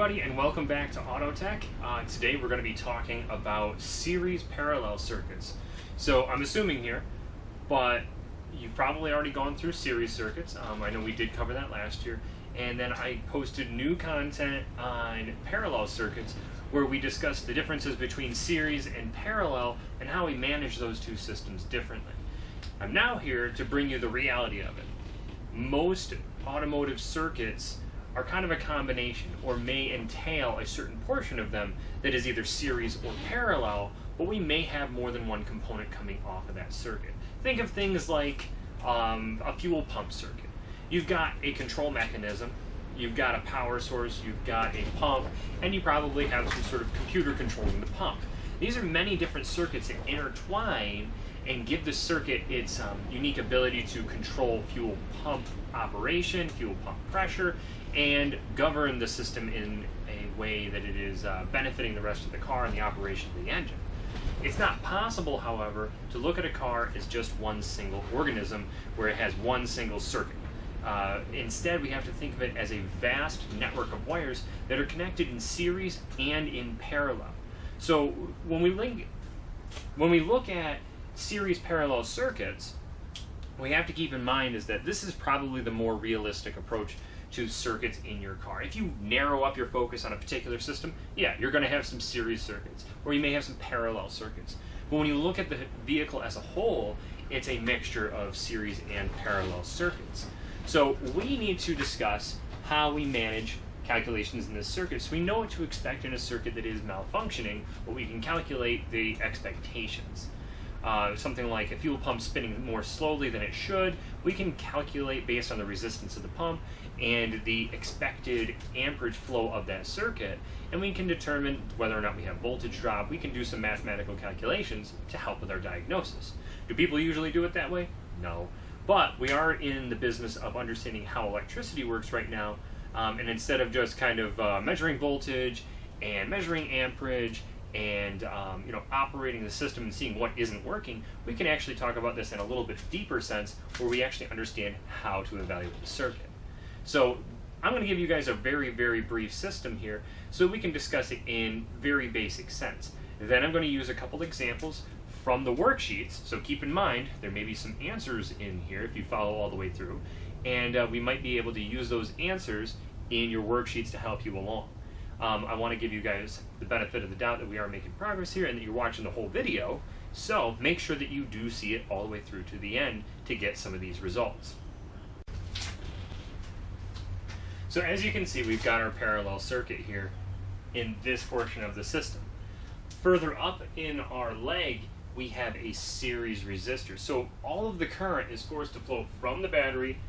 everybody, and welcome back to Auto Tech. Today we're going to be talking about series parallel circuits. So I'm assuming here, but you've probably already gone through series circuits. I know we did cover that last year. And then I posted new content on parallel circuits where we discussed the differences between series and parallel and how we manage those two systems differently. I'm now here to bring you the reality of it. Most automotive circuits are kind of a combination, or may entail a certain portion of them that is either series or parallel, but we may have more than one component coming off of that circuit. Think of things like a fuel pump circuit. You've got a control mechanism, you've got a power source, you've got a pump, and you probably have some sort of computer controlling the pump. These are many different circuits that intertwine and give the circuit its unique ability to control fuel pump operation, fuel pump pressure, and govern the system in a way that it is benefiting the rest of the car and the operation of the engine. It's not possible, however, to look at a car as just one single organism where it has one single circuit. Instead, we have to think of it as a vast network of wires that are connected in series and in parallel. So when we look at series parallel circuits, what we have to keep in mind is that this is probably the more realistic approach to circuits in your car. If you narrow up your focus on a particular system, yeah, you're going to have some series circuits, or you may have some parallel circuits. But when you look at the vehicle as a whole, it's a mixture of series and parallel circuits. So we need to discuss how we manage calculations in this circuit so we know what to expect in a circuit that is malfunctioning, but we can calculate the expectations. Something like a fuel pump spinning more slowly than it should, we can calculate based on the resistance of the pump and the expected amperage flow of that circuit, and we can determine whether or not we have voltage drop. We can do some mathematical calculations to help with our diagnosis. Do people usually do it that way? No. But we are in the business of understanding how electricity works right now, and instead of just kind of measuring voltage and measuring amperage and operating the system and seeing what isn't working, we can actually talk about this in a little bit deeper sense where we actually understand how to evaluate the circuit. So I'm going to give you guys a very, very brief system here so we can discuss it in very basic sense. Then I'm going to use a couple examples from the worksheets, so keep in mind there may be some answers in here if you follow all the way through, and we might be able to use those answers in your worksheets to help you along. I want to give you guys the benefit of the doubt that we are making progress here and that you're watching the whole video, so make sure that you do see it all the way through to the end to get some of these results. So as you can see, we've got our parallel circuit here in this portion of the system. Further up in our leg, we have a series resistor. So all of the current is forced to flow from the battery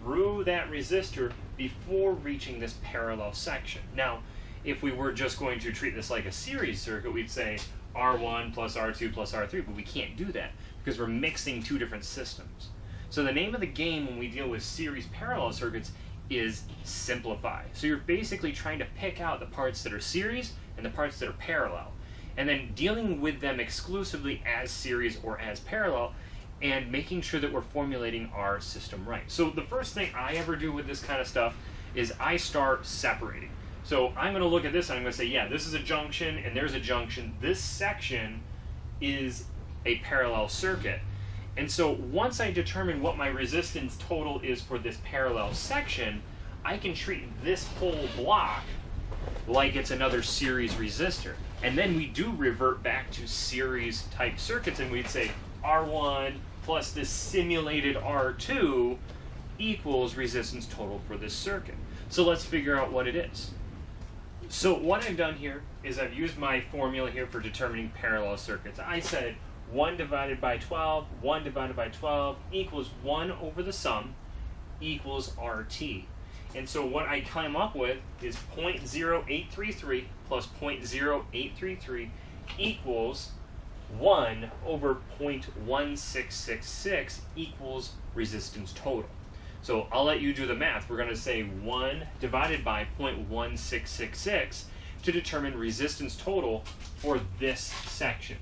through that resistor before reaching this parallel section. Now, if we were just going to treat this like a series circuit, we'd say R1 plus R2 plus R3, but we can't do that because we're mixing two different systems. So the name of the game when we deal with series parallel circuits is simplify. So you're basically trying to pick out the parts that are series and the parts that are parallel, and then dealing with them exclusively as series or as parallel and making sure that we're formulating our system right. So the first thing I ever do with this kind of stuff is I start separating. So I'm going to look at this and I'm going to say, yeah, this is a junction and there's a junction. This section is a parallel circuit. And so once I determine what my resistance total is for this parallel section, I can treat this whole block like it's another series resistor. And then we do revert back to series type circuits and we'd say R1 plus this simulated R2 equals resistance total for this circuit. So let's figure out what it is. So what I've done here is I've used my formula here for determining parallel circuits. I said 1 divided by 12, 1 divided by 12 equals 1 over the sum equals RT. And so what I come up with is 0.0833 plus 0.0833 equals 1 over 0.1666 equals resistance total. So I'll let you do the math. We're going to say 1 divided by 0.1666 to determine resistance total for this section.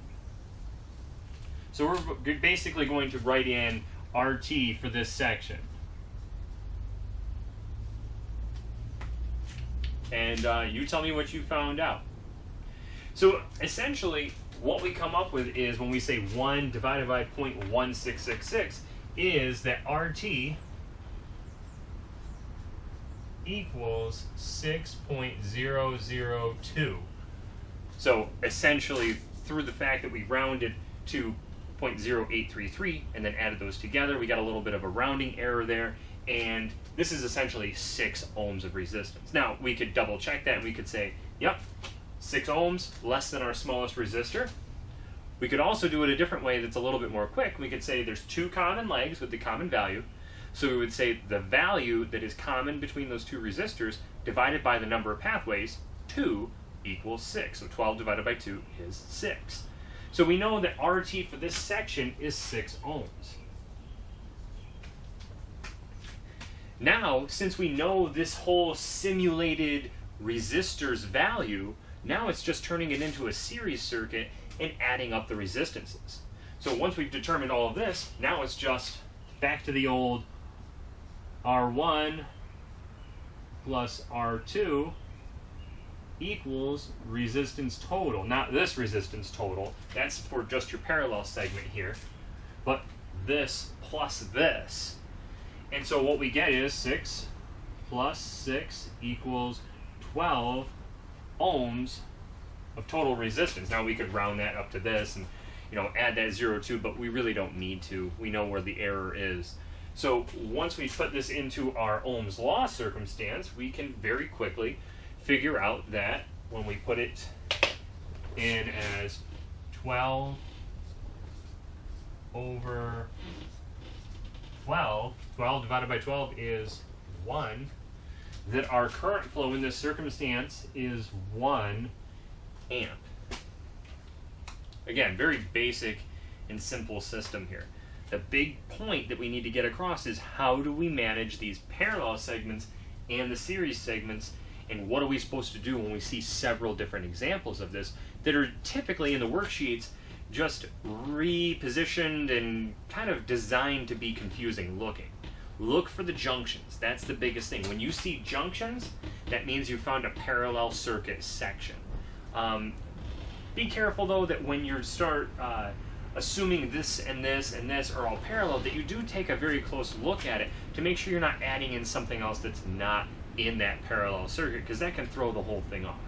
So we're basically going to write in RT for this section. and you tell me what you found out. So essentially, what we come up with is when we say 1 divided by 0.1666 is that RT equals 6.002. So essentially, through the fact that we rounded to 0.0833 and then added those together, we got a little bit of a rounding error there, and this is essentially 6 ohms of resistance. Now, we could double check that and we could say, yep, 6 ohms, less than our smallest resistor. We could also do it a different way that's a little bit more quick. We could say there's 2 common legs with the common value. So we would say the value that is common between those 2 resistors divided by the number of pathways, 2 equals 6. So 12 divided by 2 is 6. So we know that RT for this section is 6 ohms. Now, since we know this whole simulated resistor's value, now it's just turning it into a series circuit and adding up the resistances. So once we've determined all of this, now it's just back to the old R1 plus R2 equals resistance total. Not this resistance total, that's for just your parallel segment here, but this plus this. And so what we get is 6 plus 6 equals 12 ohms of total resistance. Now we could round that up to this and add that 0 too, but we really don't need to. We know where the error is. So once we put this into our Ohm's law circumstance, we can very quickly figure out that when we put it in as 12 over 12 divided by 12 is 1, that our current flow in this circumstance is 1 amp. Again, very basic and simple system here. The big point that we need to get across is how do we manage these parallel segments and the series segments, and what are we supposed to do when we see several different examples of this that are typically in the worksheets just repositioned and kind of designed to be confusing looking. Look for the junctions. That's the biggest thing. When you see junctions, that means you found a parallel circuit section. Be careful though that when you start assuming this and this and this are all parallel, that you do take a very close look at it to make sure you're not adding in something else that's not in that parallel circuit, because that can throw the whole thing off.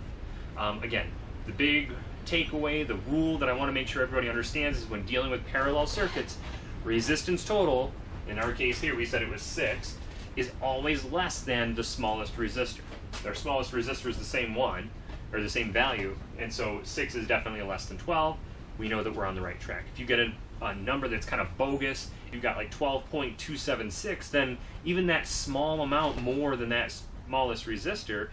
Again, the big takeaway, the rule that I want to make sure everybody understands is when dealing with parallel circuits, resistance total, in our case here we said it was 6, is always less than the smallest resistor. Our smallest resistor is the same one, or the same value, and so 6 is definitely less than 12. We know that we're on the right track. If you get a number that's kind of bogus, you've got like 12.276, then even that small amount more than that smallest resistor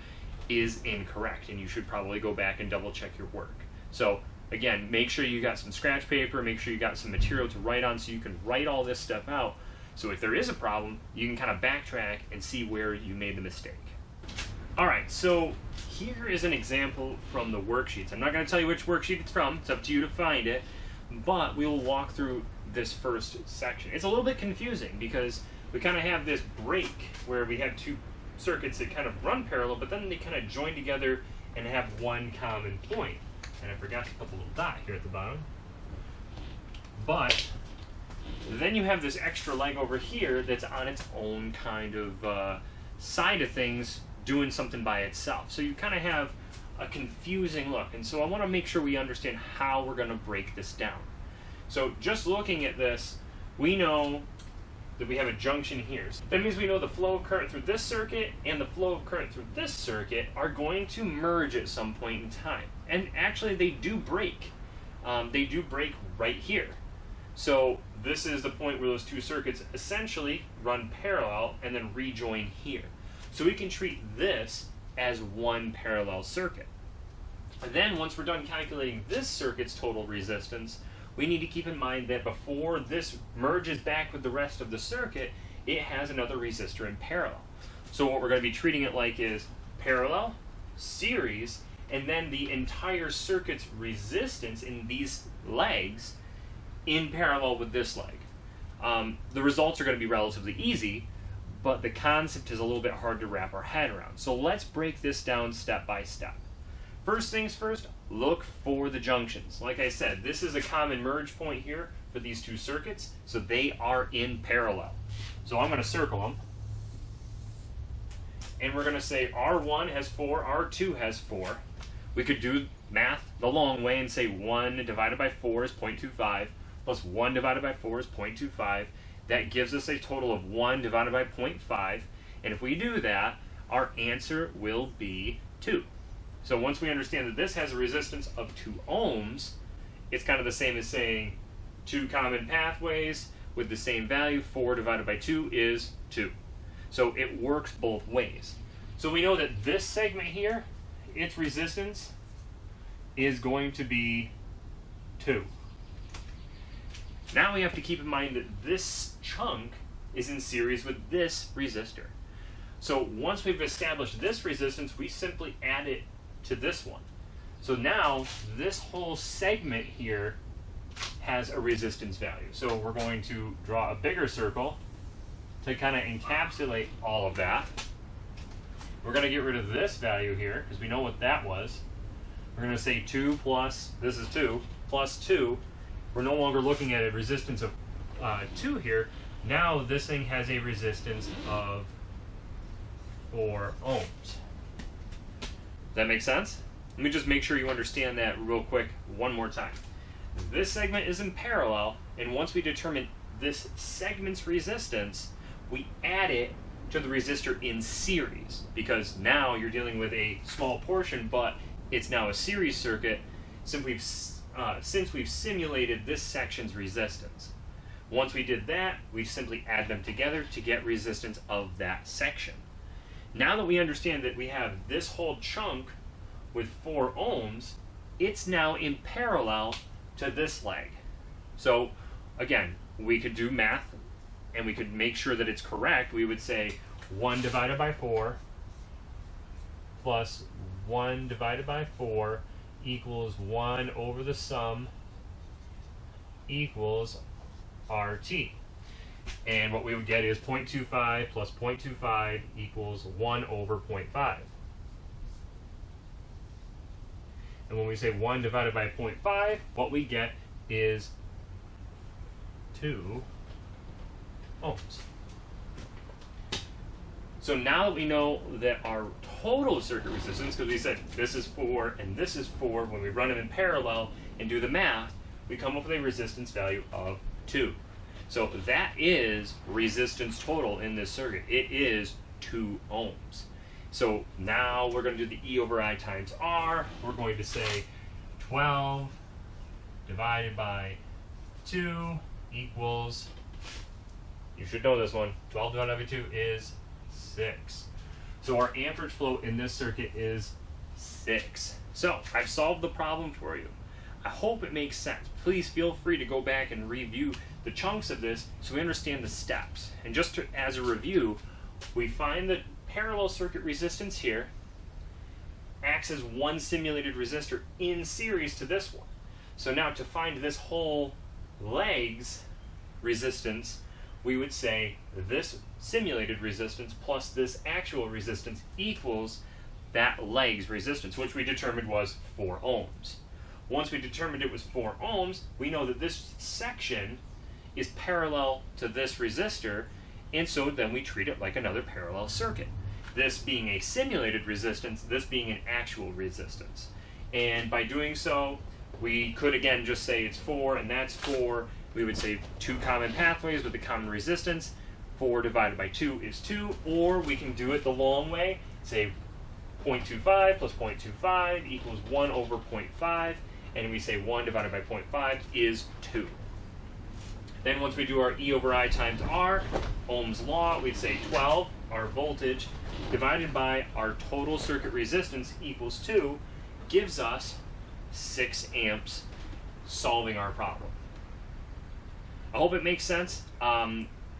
is incorrect, and you should probably go back and double check your work. So again, make sure you got some scratch paper, make sure you got some material to write on so you can write all this stuff out. So if there is a problem, you can kind of backtrack and see where you made the mistake. Alright, so here is an example from the worksheets. I'm not going to tell you which worksheet it's from, it's up to you to find it, but we will walk through this first section. It's a little bit confusing because we kind of have this break where we have 2 circuits that kind of run parallel, but then they kind of join together and have one common point. And I forgot to put the little dot here at the bottom. But then you have this extra leg over here that's on its own kind of side of things, doing something by itself. So you kind of have a confusing look. And so I want to make sure we understand how we're going to break this down. So just looking at this, we know that we have a junction here. So that means we know the flow of current through this circuit and the flow of current through this circuit are going to merge at some point in time. And actually they do break. They do break right here. So this is the point where those 2 circuits essentially run parallel and then rejoin here. So we can treat this as one parallel circuit. And then once we're done calculating this circuit's total resistance, we need to keep in mind that before this merges back with the rest of the circuit, it has another resistor in parallel. So what we're going to be treating it like is parallel, series, and then the entire circuit's resistance in these legs in parallel with this leg. The results are going to be relatively easy, but the concept is a little bit hard to wrap our head around. So let's break this down step by step. First things first, look for the junctions. Like I said, this is a common merge point here for these two circuits, so they are in parallel. So I'm going to circle them. And we're going to say R1 has 4, R2 has 4. We could do math the long way and say 1 divided by 4 is 0.25, plus 1 divided by 4 is 0.25. That gives us a total of 1 divided by 0.5. And if we do that, our answer will be 2. So once we understand that this has a resistance of 2 ohms, it's kind of the same as saying 2 common pathways with the same value. 4 divided by 2 is 2. So it works both ways. So we know that this segment here, its resistance is going to be 2. Now we have to keep in mind that this chunk is in series with this resistor. So once we've established this resistance, we simply add it to this one. So now this whole segment here has a resistance value. So we're going to draw a bigger circle to kind of encapsulate all of that. We're going to get rid of this value here because we know what that was. We're going to say 2 plus, this is 2, plus 2. We're no longer looking at a resistance of 2 here. Now this thing has a resistance of 4 ohms. Does that make sense? Let me just make sure you understand that real quick one more time. This segment is in parallel, and once we determine this segment's resistance, we add it to the resistor in series, because now you're dealing with a small portion, but it's now a series circuit since we've simulated this section's resistance. Once we did that, we simply add them together to get resistance of that section. Now that we understand that we have this whole chunk with 4 ohms, it's now in parallel to this leg. So again, we could do math and we could make sure that it's correct. We would say 1 divided by 4 plus 1 divided by 4 equals 1 over the sum equals RT. And what we would get is 0.25 plus 0.25 equals 1 over 0.5. And when we say 1 divided by 0.5, what we get is 2 ohms. So now that we know that our total circuit resistance, because we said this is 4 and this is 4, when we run them in parallel and do the math, we come up with a resistance value of 2. So that is resistance total in this circuit. It is 2 ohms. So now we're going to do the E over I times R. We're going to say 12 divided by 2 equals, you should know this one, 12 divided by 2 is 6. So our amperage flow in this circuit is 6. So I've solved the problem for you. I hope it makes sense. Please feel free to go back and review the chunks of this so we understand the steps. And just as a review, we find that parallel circuit resistance here acts as one simulated resistor in series to this one. So now to find this whole leg's resistance, we would say this simulated resistance plus this actual resistance equals that leg's resistance, which we determined was 4 ohms. Once we determined it was 4 ohms, we know that this section is parallel to this resistor, and so then we treat it like another parallel circuit. This being a simulated resistance, this being an actual resistance. And by doing so, we could again just say it's 4 and that's 4. We would say 2 common pathways with a common resistance. 4 divided by 2 is 2, or we can do it the long way, say 0.25 plus 0.25 equals 1 over 0.5, and we say 1 divided by 0.5 is 2. Then once we do our E over I times R, Ohm's law, we'd say 12, our voltage, divided by our total circuit resistance equals 2, gives us 6 amps, solving our problem. I hope it makes sense.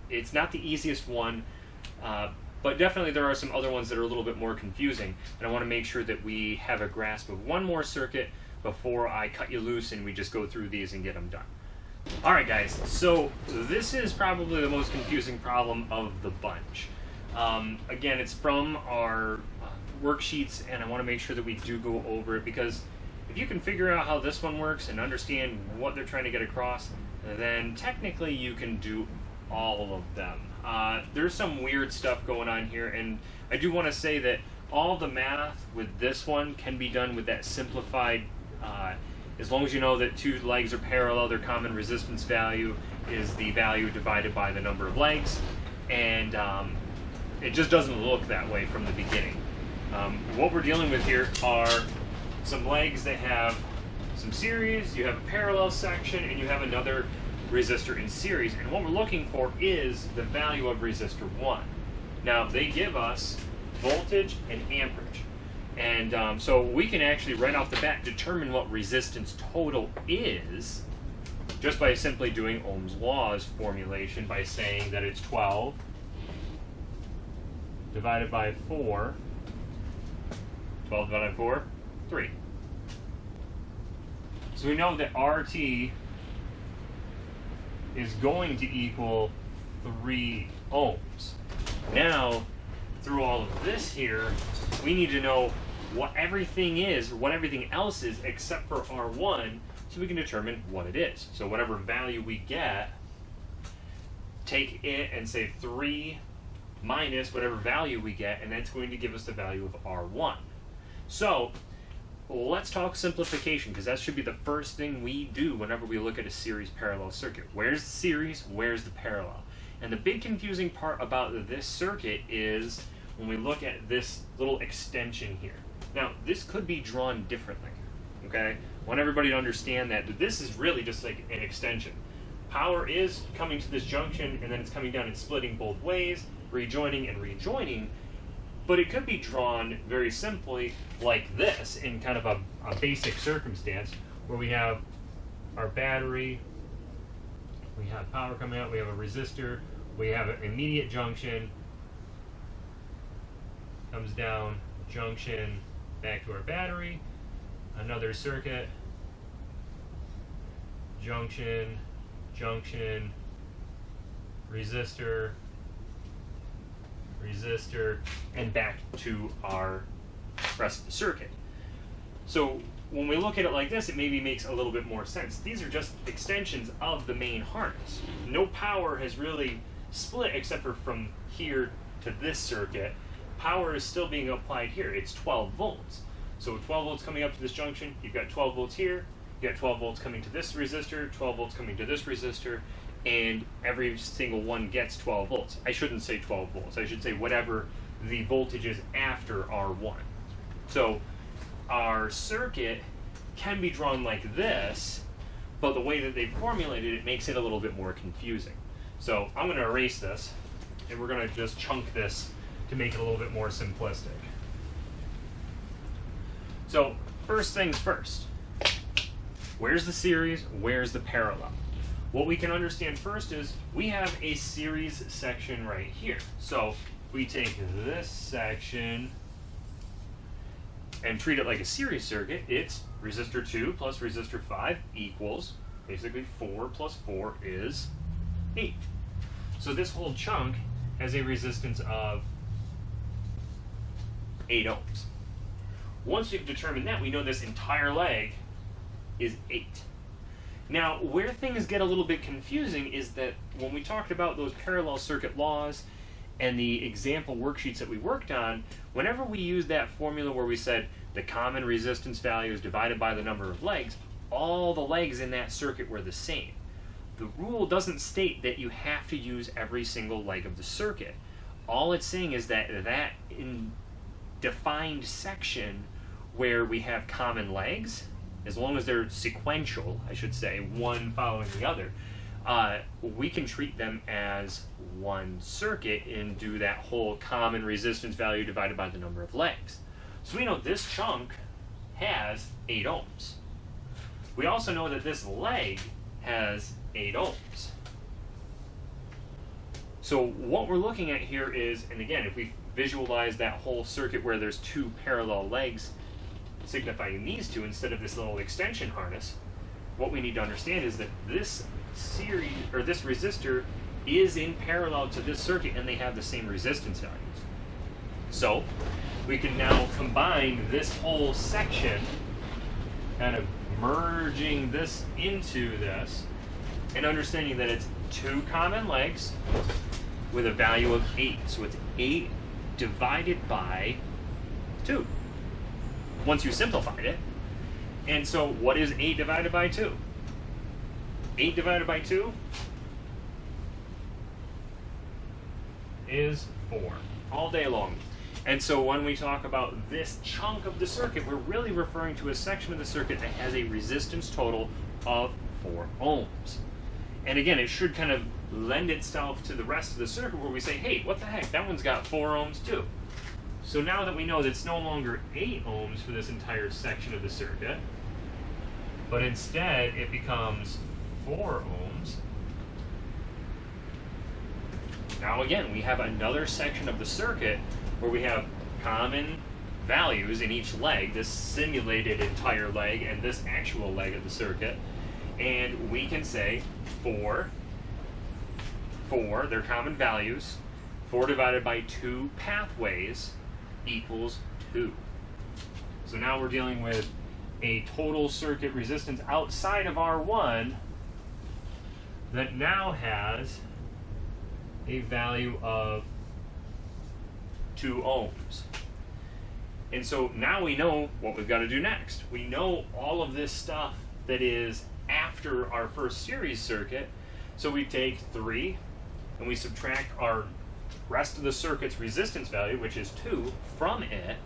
It's not the easiest one, but definitely there are some other ones that are a little bit more confusing, and I want to make sure that we have a grasp of one more circuit before I cut you loose and we just go through these and get them done. Alright guys, so this is probably the most confusing problem of the bunch. Again, it's from our worksheets, and I want to make sure that we do go over it, because if you can figure out how this one works and understand what they're trying to get across, then technically you can do all of them. There's some weird stuff going on here, and I do want to say that all the math with this one can be done with that simplified, as long as you know that two legs are parallel, their common resistance value is the value divided by the number of legs, and it just doesn't look that way from the beginning. What we're dealing with here are some legs that have some series, you have a parallel section, and you have another resistor in series, and what we're looking for is the value of resistor 1. Now, they give us voltage and amperage, and so we can actually right off the bat determine what resistance total is just by simply doing Ohm's law's formulation by saying that it's 12 divided by 4, 12 divided by 4, 3. So we know that RT is going to equal 3 ohms. Now, through all of this here, we need to know what everything is, what everything else is except for R1, so we can determine what it is. So whatever value we get, take it and say 3 minus whatever value we get, and that's going to give us the value of R1. So let's talk simplification, because that should be the first thing we do whenever we look at a series parallel circuit. Where's the series? Where's the parallel? And the big confusing part about this circuit is when we look at this little extension here. Now, this could be drawn differently, okay? I want everybody to understand that this is really just like an extension. Power is coming to this junction, and then it's coming down and splitting both ways, rejoining and rejoining, but it could be drawn very simply like this in kind of a basic circumstance where we have our battery, we have power coming out, we have a resistor, we have an immediate junction, comes down, junction, back to our battery, another circuit, junction, junction, resistor, resistor, and back to our rest of the circuit. So when we look at it like this, it maybe makes a little bit more sense. These are just extensions of the main harness. No power has really split except for from here to this circuit. Power is still being applied here. It's 12 volts. So 12 volts coming up to this junction, you've got 12 volts here, you've got 12 volts coming to this resistor, 12 volts coming to this resistor, and every single one gets 12 volts. I shouldn't say 12 volts. I should say whatever the voltage is after R1. So our circuit can be drawn like this, but the way that they formulated it makes it a little bit more confusing. So I'm going to erase this, and we're going to just chunk this to make it a little bit more simplistic. So first things first, where's the series, where's the parallel? What we can understand first is we have a series section right here. So if we take this section and treat it like a series circuit, it's resistor 2 plus resistor 5 equals basically 4 plus 4 is 8. So this whole chunk has a resistance of 8 ohms. Once we've determined that, we know this entire leg is 8. Now, where things get a little bit confusing is that when we talked about those parallel circuit laws and the example worksheets that we worked on, whenever we used that formula where we said the common resistance value is divided by the number of legs, all the legs in that circuit were the same. The rule doesn't state that you have to use every single leg of the circuit. All it's saying is that in defined section where we have common legs, as long as they're sequential, I should say, one following the other, we can treat them as one circuit and do that whole common resistance value divided by the number of legs. So we know this chunk has 8 ohms. We also know that this leg has 8 ohms. So what we're looking at here is, and again, if we visualize that whole circuit where there's two parallel legs signifying these two instead of this little extension harness, what we need to understand is that this series, or this resistor, is in parallel to this circuit and they have the same resistance values. So we can now combine this whole section, kind of merging this into this, and understanding that it's two common legs with a value of 8. So it's 8 divided by 2, once you simplified it. And so what is 8 divided by 2? 8 divided by 2 is 4, all day long. And so when we talk about this chunk of the circuit, we're really referring to a section of the circuit that has a resistance total of 4 ohms. And again, it should kind of lend itself to the rest of the circuit where we say, hey, what the heck, that one's got 4 ohms too. So now that we know that it's no longer 8 ohms for this entire section of the circuit, but instead it becomes 4 ohms. Now again, we have another section of the circuit where we have common values in each leg, this simulated entire leg and this actual leg of the circuit. And we can say 4, their common values, 4 divided by 2 pathways equals 2. So now we're dealing with a total circuit resistance outside of R1 that now has a value of 2 ohms. And so now we know what we've got to do next. We know all of this stuff that is after our first series circuit. So we take 3 and we subtract our rest of the circuit's resistance value, which is 2, from it,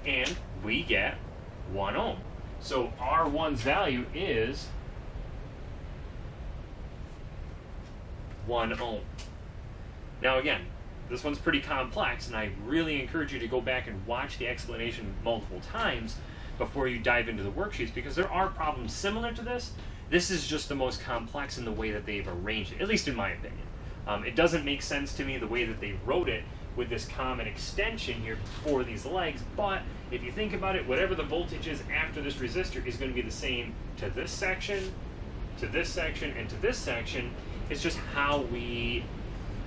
and we get 1 ohm. So R1's value is 1 ohm. Now again, this one's pretty complex, and I really encourage you to go back and watch the explanation multiple times before you dive into the worksheets, because there are problems similar to this. This is just the most complex in the way that they've arranged it, at least in my opinion. It doesn't make sense to me the way that they wrote it with this common extension here for these legs, but if you think about it, whatever the voltage is after this resistor is going to be the same to this section, to this section, and to this section. It's just how we,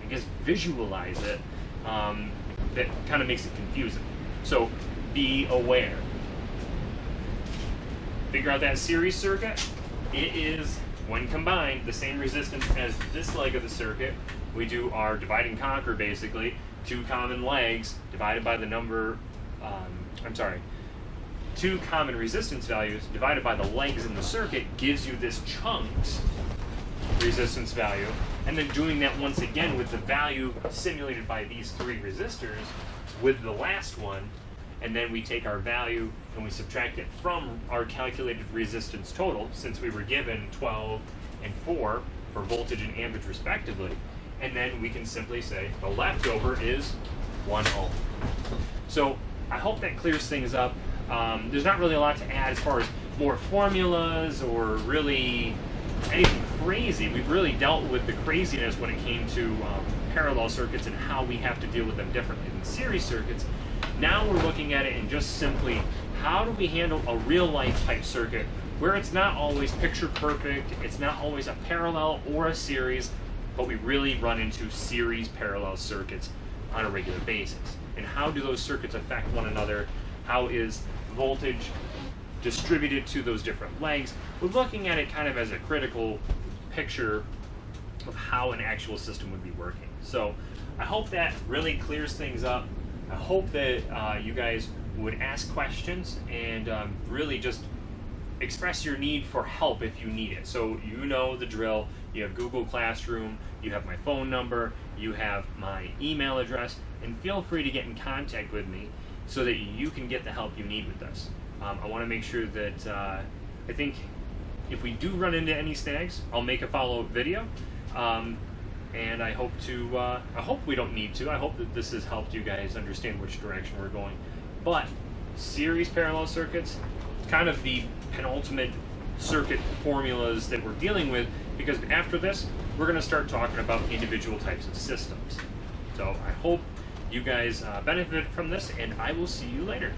I guess, visualize it that kind of makes it confusing. So be aware. Figure out that series circuit. It is, when combined, the same resistance as this leg of the circuit. We do our divide and conquer, basically. 2 common legs divided by the number, 2 common resistance values divided by the legs in the circuit gives you this chunk's resistance value. And then doing that once again with the value simulated by these 3 resistors with the last one, and then we take our value and we subtract it from our calculated resistance total, since we were given 12 and 4 for voltage and amperage respectively, and then we can simply say the leftover is 1 ohm. So I hope that clears things up. There's not really a lot to add as far as more formulas or really anything crazy. We've really dealt with the craziness when it came to parallel circuits and how we have to deal with them differently than series circuits. Now we're looking at it in just simply how do we handle a real life type circuit where it's not always picture perfect, it's not always a parallel or a series, but we really run into series parallel circuits on a regular basis. And how do those circuits affect one another? How is voltage distributed to those different legs? We're looking at it kind of as a critical picture of how an actual system would be working. So I hope that really clears things up. I hope that you guys would ask questions and really just express your need for help if you need it. So you know the drill. You have Google Classroom, you have my phone number, you have my email address, and feel free to get in contact with me so that you can get the help you need with this. I want to make sure that I think if we do run into any snags, I'll make a follow-up video. And I hope we don't need to. I hope that this has helped you guys understand which direction we're going. But series parallel circuits, kind of the penultimate circuit formulas that we're dealing with, because after this, we're going to start talking about individual types of systems. So I hope you guys benefit from this, and I will see you later.